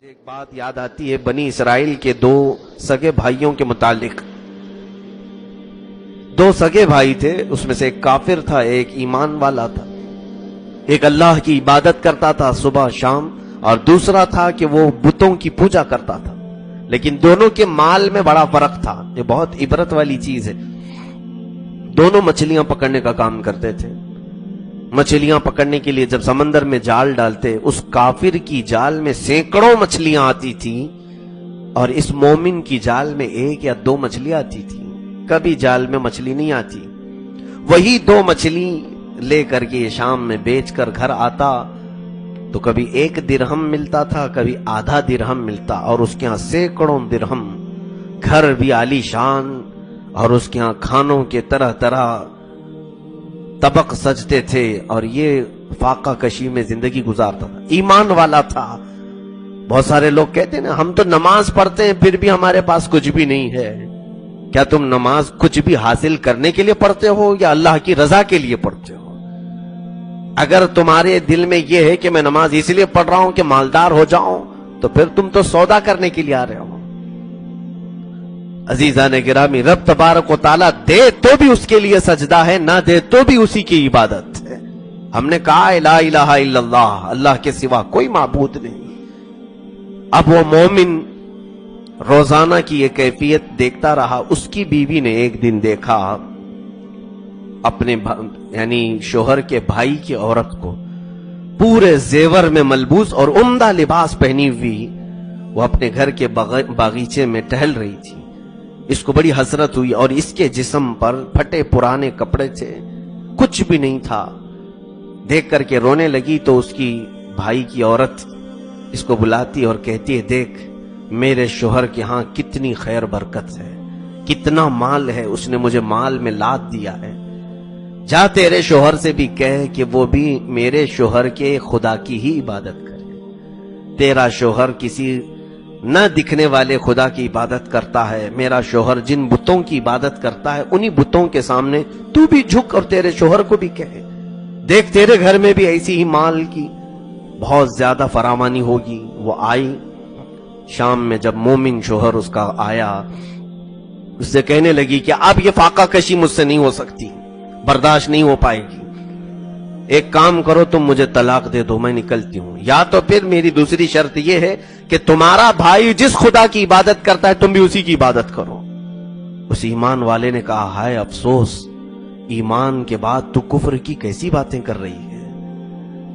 ایک بات یاد آتی ہے بنی اسرائیل کے دو سگے بھائیوں کے متعلق. دو سگے بھائی تھے، اس میں سے ایک کافر تھا، ایک ایمان والا تھا. ایک اللہ کی عبادت کرتا تھا صبح شام، اور دوسرا تھا کہ وہ بتوں کی پوجا کرتا تھا. لیکن دونوں کے مال میں بڑا فرق تھا. یہ بہت عبرت والی چیز ہے. دونوں مچھلیاں پکڑنے کا کام کرتے تھے. مچھلیاں پکڑنے کے لیے جب سمندر میں جال ڈالتے، اس کافر کی جال میں سینکڑوں مچھلیاں آتی تھی، اور اس مومن کی جال میں ایک یا دو مچھلیاں آتی تھی. کبھی جال میں مچھلی نہیں آتی. وہی دو مچھلی لے کر کے شام میں بیچ کر گھر آتا تو کبھی 1 درہم ملتا تھا، کبھی آدھا درہم ملتا، اور اس کے ہاں سینکڑوں درہم. گھر بھی عالی شان، اور اس کے ہاں کھانوں کے طرح طرح طبق سجتے تھے، اور یہ فاقہ کشی میں زندگی گزارتا تھا. ایمان والا تھا. بہت سارے لوگ کہتے ہیں نا، ہم تو نماز پڑھتے ہیں پھر بھی ہمارے پاس کچھ بھی نہیں ہے. کیا تم نماز کچھ بھی حاصل کرنے کے لیے پڑھتے ہو یا اللہ کی رضا کے لیے پڑھتے ہو؟ اگر تمہارے دل میں یہ ہے کہ میں نماز اس لیے پڑھ رہا ہوں کہ مالدار ہو جاؤں، تو پھر تم تو سودا کرنے کے لیے آ رہے ہو. عزیزان گرامی، رب تبارک و تعالیٰ دے تو بھی اس کے لیے سجدہ ہے، نہ دے تو بھی اسی کی عبادت ہے. ہم نے کہا لا الہ الا اللہ، اللہ کے سوا کوئی معبود نہیں. اب وہ مومن روزانہ کی یہ کیفیت دیکھتا رہا. اس کی بیوی نے ایک دن دیکھا اپنے یعنی شوہر کے بھائی کی عورت کو پورے زیور میں ملبوس اور عمدہ لباس پہنی ہوئی، وہ اپنے گھر کے باغیچے میں ٹہل رہی تھی. اس کو بڑی حسرت ہوئی، اور اس کے جسم پر پھٹے پرانے کپڑے تھے، کچھ بھی نہیں تھا. دیکھ کر کے رونے لگی تو اس کی بھائی کی عورت اس کو بلاتی اور کہتی ہے، دیکھ میرے شوہر کے ہاں کتنی خیر برکت ہے، کتنا مال ہے، اس نے مجھے مال میں لاد دیا ہے. جا تیرے شوہر سے بھی کہہ کہ وہ بھی میرے شوہر کے خدا کی ہی عبادت کرے. تیرا شوہر کسی نہ دکھنے والے خدا کی عبادت کرتا ہے، میرا شوہر جن بتوں کی عبادت کرتا ہے انہی بتوں کے سامنے تو بھی جھک، اور تیرے شوہر کو بھی کہے، دیکھ تیرے گھر میں بھی ایسی ہی مال کی بہت زیادہ فراوانی ہوگی. وہ آئی. شام میں جب مومن شوہر اس کا آیا، اس سے کہنے لگی کہ اب یہ فاقہ کشی مجھ سے نہیں ہو سکتی، برداشت نہیں ہو پائے گی. ایک کام کرو، تم مجھے طلاق دے دو، میں نکلتی ہوں. یا تو پھر میری دوسری شرط یہ ہے کہ تمہارا بھائی جس خدا کی عبادت کرتا ہے تم بھی اسی کی عبادت کرو. اس ایمان والے نے کہا، ہائے افسوس، ایمان کے بعد تو کفر کی کیسی باتیں کر رہی ہے.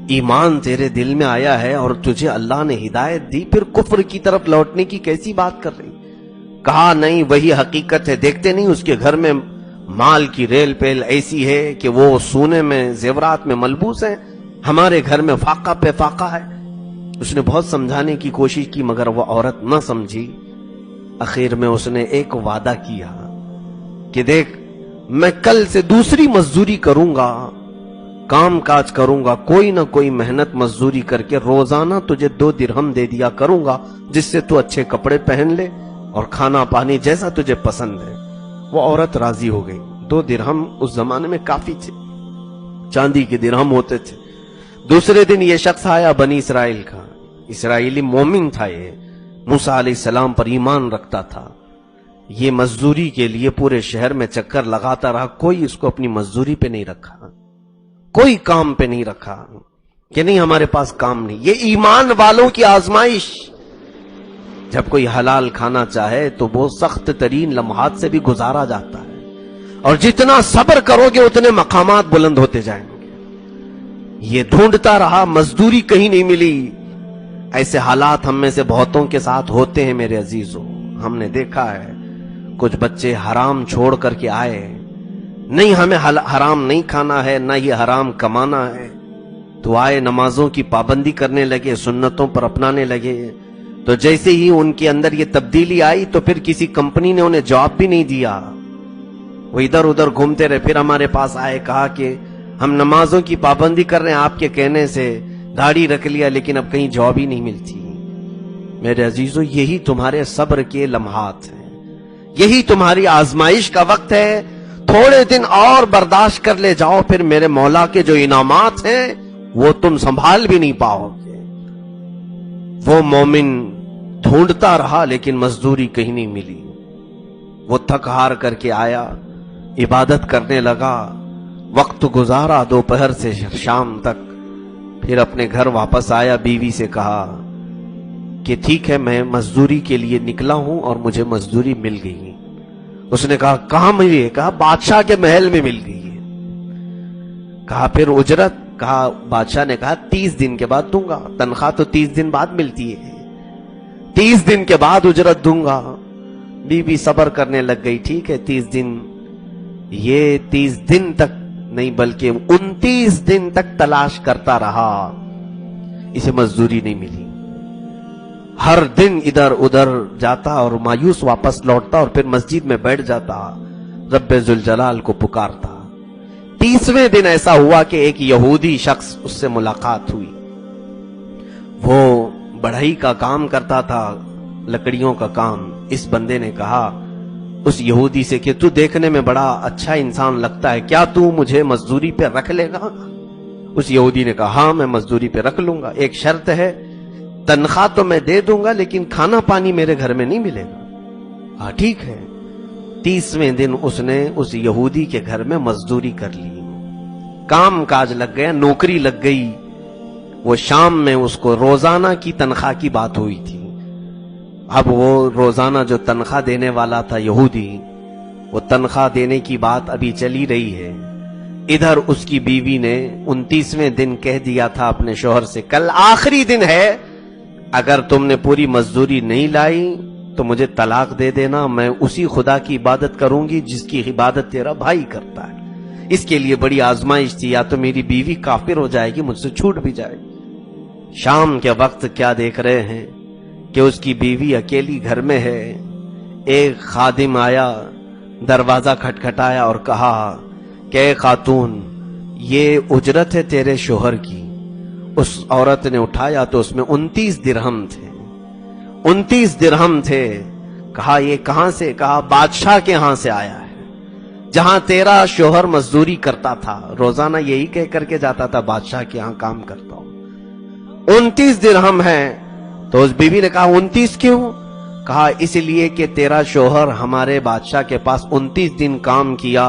ایمان تیرے دل میں آیا ہے اور تجھے اللہ نے ہدایت دی، پھر کفر کی طرف لوٹنے کی کیسی بات کر رہی. کہا نہیں، وہی حقیقت ہے. دیکھتے نہیں اس کے گھر میں مال کی ریل پیل ایسی ہے کہ وہ سونے میں زیورات میں ملبوس ہیں، ہمارے گھر میں فاقہ پہ فاقہ ہے. اس نے بہت سمجھانے کی کوشش کی مگر وہ عورت نہ سمجھی. آخر میں اس نے ایک وعدہ کیا کہ دیکھ میں کل سے دوسری مزدوری کروں گا، کام کاج کروں گا، کوئی نہ کوئی محنت مزدوری کر کے روزانہ تجھے 2 درہم دے دیا کروں گا، جس سے تو اچھے کپڑے پہن لے اور کھانا پانی جیسا تجھے پسند ہے. وہ عورت راضی ہو گئی. 2 درہم اس زمانے میں کافی تھے، چاندی کے درہم ہوتے تھے. دوسرے دن یہ شخص آیا، بنی اسرائیل کا، اسرائیلی مومن تھا. یہ موسیٰ علیہ السلام پر ایمان رکھتا تھا. یہ مزدوری کے لیے پورے شہر میں چکر لگاتا رہا، کوئی اس کو اپنی مزدوری پہ نہیں رکھا، کوئی کام پہ نہیں رکھا کہ نہیں ہمارے پاس کام نہیں. یہ ایمان والوں کی آزمائش. جب کوئی حلال کھانا چاہے تو وہ سخت ترین لمحات سے بھی گزارا جاتا ہے، اور جتنا صبر کرو گے اتنے مقامات بلند ہوتے جائیں گے. یہ ڈھونڈتا رہا، مزدوری کہیں نہیں ملی. ایسے حالات ہم میں سے بہتوں کے ساتھ ہوتے ہیں میرے عزیزوں. ہم نے دیکھا ہے کچھ بچے حرام چھوڑ کر کے آئے، نہیں ہمیں حرام نہیں کھانا ہے، نہ یہ حرام کمانا ہے، تو آئے نمازوں کی پابندی کرنے لگے، سنتوں پر اپنانے لگے. تو جیسے ہی ان کے اندر یہ تبدیلی آئی تو پھر کسی کمپنی نے انہیں جاب بھی نہیں دیا. وہ ادھر ادھر گھومتے رہے. پھر ہمارے پاس آئے، کہا کہ ہم نمازوں کی پابندی کر رہے ہیں آپ کے کہنے سے، داڑھی رکھ لیا لیکن اب کہیں جاب ہی نہیں ملتی. میرے عزیزو، یہی تمہارے صبر کے لمحات ہیں، یہی تمہاری آزمائش کا وقت ہے. تھوڑے دن اور برداشت کر لے جاؤ، پھر میرے مولا کے جو انعامات ہیں وہ تم سنبھال بھی نہیں پاؤ گے. وہ مومن ڈھونڈتا رہا لیکن مزدوری کہیں نہیں ملی. وہ تھک ہار کر کے آیا, عبادت کرنے لگا, وقت گزارا دوپہر سے شام تک. پھر اپنے گھر واپس آیا, بیوی سے کہا کہ ٹھیک ہے میں مزدوری کے لیے نکلا ہوں اور مجھے مزدوری مل گئی ہے. اس نے کہا کہاں ملی ہے؟ کہا بادشاہ کے محل میں مل گئی ہے. کہا پھر اجرت؟ کہا بادشاہ نے کہا 30 دن کے بعد دوں گا, تنخواہ تو 30 دن بعد ملتی ہے, 30 دن کے بعد اجرت دوں گا. بی بی صبر کرنے لگ گئی, ٹھیک ہے 30 دن. یہ 30 دن تک نہیں بلکہ 29 دن تک تلاش کرتا رہا, اسے مزدوری نہیں ملی. ہر دن ادھر ادھر جاتا اور مایوس واپس لوٹتا اور پھر مسجد میں بیٹھ جاتا, رب ذوالجلال کو پکارتا. 30ویں دن ایسا ہوا کہ ایک یہودی شخص اس سے ملاقات ہوئی. وہ بڑھئی کا کام کرتا تھا, لکڑیوں کا کام. اس بندے نے کہا اس یہودی سے کہ تو دیکھنے میں بڑا اچھا انسان لگتا ہے, کیا تو مجھے مزدوری پہ رکھ لے گا؟ اس یہودی نے کہا ہاں میں مزدوری پہ رکھ لوں گا, ایک شرط ہے, تنخواہ تو میں دے دوں گا لیکن کھانا پانی میرے گھر میں نہیں ملے گا. ہاں ٹھیک ہے. 30ویں دن اس نے اس یہودی کے گھر میں مزدوری کر لی, کام کاج لگ گیا, نوکری لگ گئی. وہ شام میں اس کو روزانہ کی تنخواہ کی بات ہوئی تھی. اب وہ روزانہ جو تنخواہ دینے والا تھا یہودی, وہ تنخواہ دینے کی بات ابھی چلی رہی ہے. ادھر اس کی بیوی نے 29ویں دن کہہ دیا تھا اپنے شوہر سے کل آخری دن ہے, اگر تم نے پوری مزدوری نہیں لائی تو مجھے طلاق دے دینا, میں اسی خدا کی عبادت کروں گی جس کی عبادت تیرا بھائی کرتا ہے. اس کے لیے بڑی آزمائش تھی, یا تو میری بیوی کافر ہو جائے گی, مجھ سے چھوٹ بھی جائے گی. شام کے وقت کیا دیکھ رہے ہیں کہ اس کی بیوی اکیلی گھر میں ہے. ایک خادم آیا, دروازہ کھٹکھٹایا اور کہا کہ اے خاتون یہ اجرت ہے تیرے شوہر کی. اس عورت نے اٹھایا تو اس میں 29 درہم تھے. 29 درہم تھے. کہا یہ کہاں سے؟ کہا بادشاہ کے ہاں سے آیا ہے, جہاں تیرا شوہر مزدوری کرتا تھا, روزانہ یہی کہہ کر کے جاتا تھا بادشاہ کے ہاں کام کرتا ہوں. 29 درہم ہے. تو اس بیوی نے کہا 29 کیوں؟ کہا اس لیے کہ تیرا شوہر ہمارے بادشاہ کے پاس 29 دن کام کیا,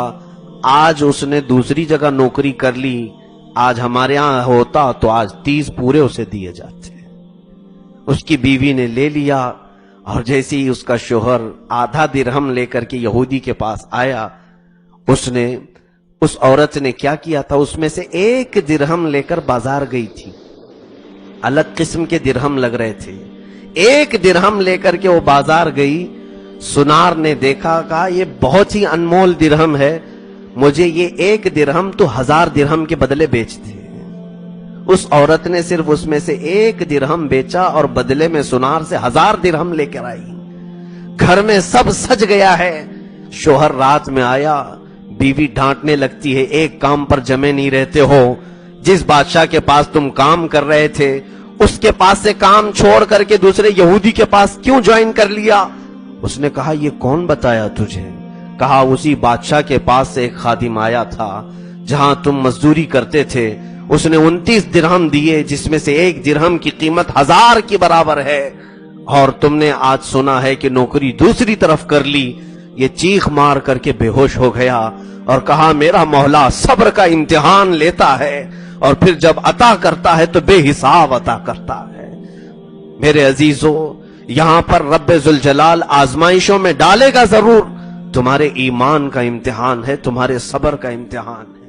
آج اس نے دوسری جگہ نوکری کر لی, آج ہمارے ہاں ہوتا تو آج 30 پورے اسے دیے جاتے. اس کی بیوی نے لے لیا, اور جیسے ہی اس کا شوہر آدھا درہم لے کر کے یہودی کے پاس آیا, اس عورت نے کیا کیا تھا, اس میں سے 1 درہم لے کر بازار گئی تھی. الگ قسم کے درہم لگ رہے تھے. 1 درہم لے کر کے وہ بازار گئی. سنار نے دیکھا, کہا یہ بہت ہی انمول درہم ہے, مجھے یہ 1 درہم تو 1000 درہم کے بدلے بیچ دے. اس عورت نے صرف اس میں سے 1 درہم بیچا اور بدلے میں سنار سے 1000 درہم لے کر آئی. گھر میں سب سج گیا ہے. شوہر رات میں آیا, بیوی ڈانٹنے لگتی ہے, ایک کام پر جمے نہیں رہتے ہو, جس بادشاہ کے پاس تم کام کر رہے تھے اس کے پاس سے کام چھوڑ کر کے دوسرے یہودی کے پاس کیوں جوائن کر لیا؟ اس نے کہا یہ کون بتایا تجھے؟ کہا اسی بادشاہ کے پاس سے ایک خادم آیا تھا جہاں تم مزدوری کرتے تھے, اس نے 29 درہم دیے جس میں سے 1 درہم کی قیمت 1000 کے برابر ہے, اور تم نے آج سنا ہے کہ نوکری دوسری طرف کر لی. یہ چیخ مار کر کے بے ہوش ہو گیا اور کہا میرا مولا صبر کا امتحان لیتا ہے اور پھر جب عطا کرتا ہے تو بے حساب عطا کرتا ہے. میرے عزیزو, یہاں پر رب ذوالجلال آزمائشوں میں ڈالے گا ضرور, تمہارے ایمان کا امتحان ہے, تمہارے صبر کا امتحان ہے.